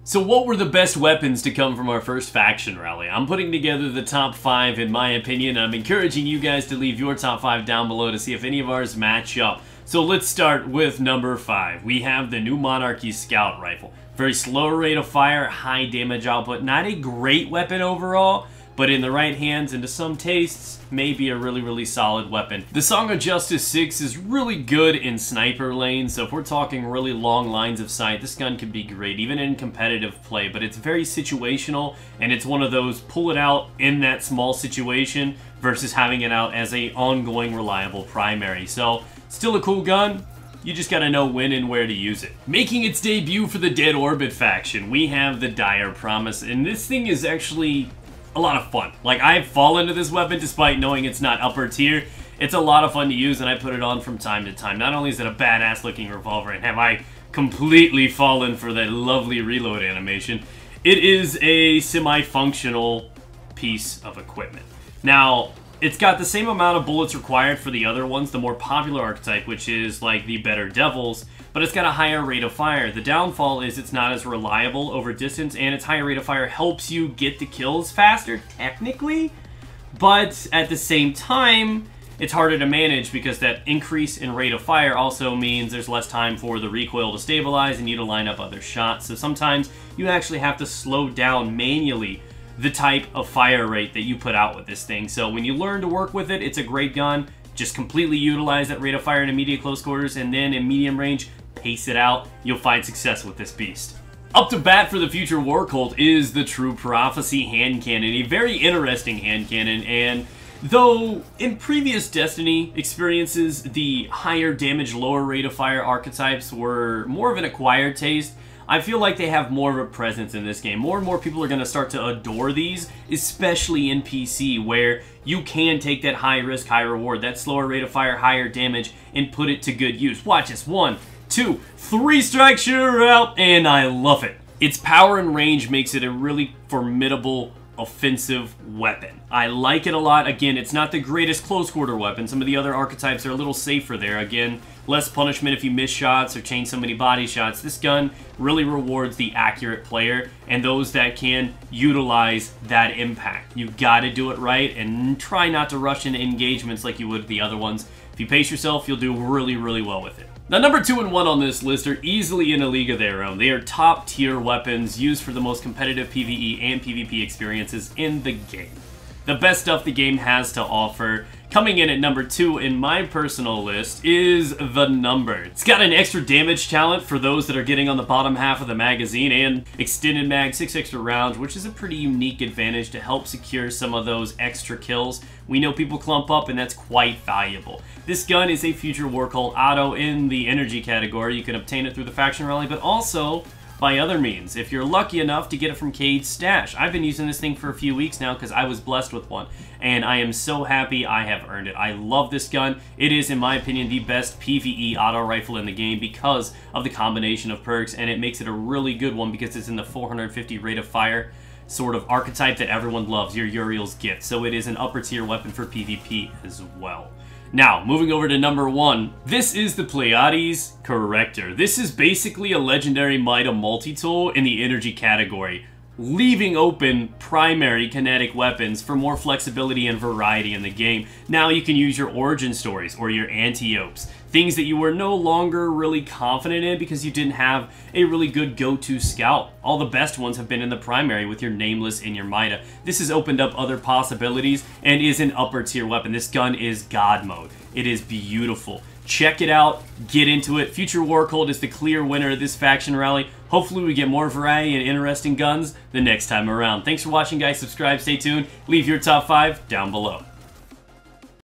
So what were the best weapons to come from our first faction rally? I'm putting together the top 5 in my opinion. I'm encouraging you guys to leave your top 5 down below to see if any of ours match up. So let's start with number 5. We have the new Monarchy Scout Rifle. Very slow rate of fire, high damage output. Not a great weapon overall, but in the right hands and to some tastes, maybe a really solid weapon. The Song of Justice 6 is really good in sniper lanes, so if we're talking really long lines of sight, this gun could be great, even in competitive play, but it's very situational, and it's one of those pull it out in that small situation versus having it out as a ongoing reliable primary. So, still a cool gun. You just gotta know when and where to use it. Making its debut for the Dead Orbit faction, we have the Dire Promise, and this thing is actually a lot of fun. Like, I've fallen to this weapon despite knowing it's not upper tier. It's a lot of fun to use, and I put it on from time to time. Not only is it a badass looking revolver, and have I completely fallen for that lovely reload animation, it is a semi-functional piece of equipment. Now, it's got the same amount of bullets required for the other ones, the more popular archetype, which is like the Better Devils, but it's got a higher rate of fire. The downfall is it's not as reliable over distance, and its higher rate of fire helps you get the kills faster, technically, but at the same time, it's harder to manage because that increase in rate of fire also means there's less time for the recoil to stabilize and you to line up other shots. So sometimes you actually have to slow down manually the type of fire rate that you put out with this thing. So when you learn to work with it, it's a great gun. Just completely utilize that rate of fire in immediate close quarters, and then in medium range, pace it out. You'll find success with this beast. Up to bat for the future War Cult is the True Prophecy hand cannon, a very interesting hand cannon, and though in previous Destiny experiences, the higher damage, lower rate of fire archetypes were more of an acquired taste, I feel like they have more of a presence in this game. More and more people are going to start to adore these, especially in PC, where you can take that high risk, high reward, that slower rate of fire, higher damage, and put it to good use. Watch this. 1, 2, 3 strikes, you're out, and I love it. Its power and range makes it a really formidable offensive weapon. I like it a lot. Again, it's not the greatest close quarter weapon. Some of the other archetypes are a little safer there. Again, less punishment if you miss shots or change so many body shots. This gun really rewards the accurate player and those that can utilize that impact. You gotta do it right and try not to rush into engagements like you would the other ones. If you pace yourself, you'll do really well with it. Now, number 2 and 1 on this list are easily in a league of their own. They are top tier weapons used for the most competitive PvE and PvP experiences in the game. The best stuff the game has to offer. Coming in at number 2 in my personal list is the Number. It's got an extra damage talent for those that are getting on the bottom half of the magazine, and extended mag, 6 extra rounds, which is a pretty unique advantage to help secure some of those extra kills. We know people clump up, and that's quite valuable. This gun is a future War Cult auto in the energy category. You can obtain it through the faction rally, but also by other means, if you're lucky enough to get it from Cade's stash. I've been using this thing for a few weeks now because I was blessed with one, and I am so happy I have earned it. I love this gun. It is, in my opinion, the best PvE auto rifle in the game because of the combination of perks, and it makes it a really good one because it's in the 450 rate of fire sort of archetype that everyone loves, your WRLD's gift. So it is an upper tier weapon for PvP as well. Now, moving over to number 1, this is the Pleiades Corrector. This is basically a legendary Mida multi-tool in the energy category, leaving open primary kinetic weapons for more flexibility and variety in the game. Now you can use your origin stories or your anti-opes, things that you were no longer really confident in because you didn't have a really good go-to scout. All the best ones have been in the primary with your Nameless and your Mida. This has opened up other possibilities and is an upper tier weapon. This gun is God mode. It is beautiful. Check it out, get into it. Future War Cult is the clear winner of this faction rally. Hopefully we get more variety and interesting guns the next time around. Thanks for watching, guys. Subscribe, stay tuned. Leave your top 5 down below.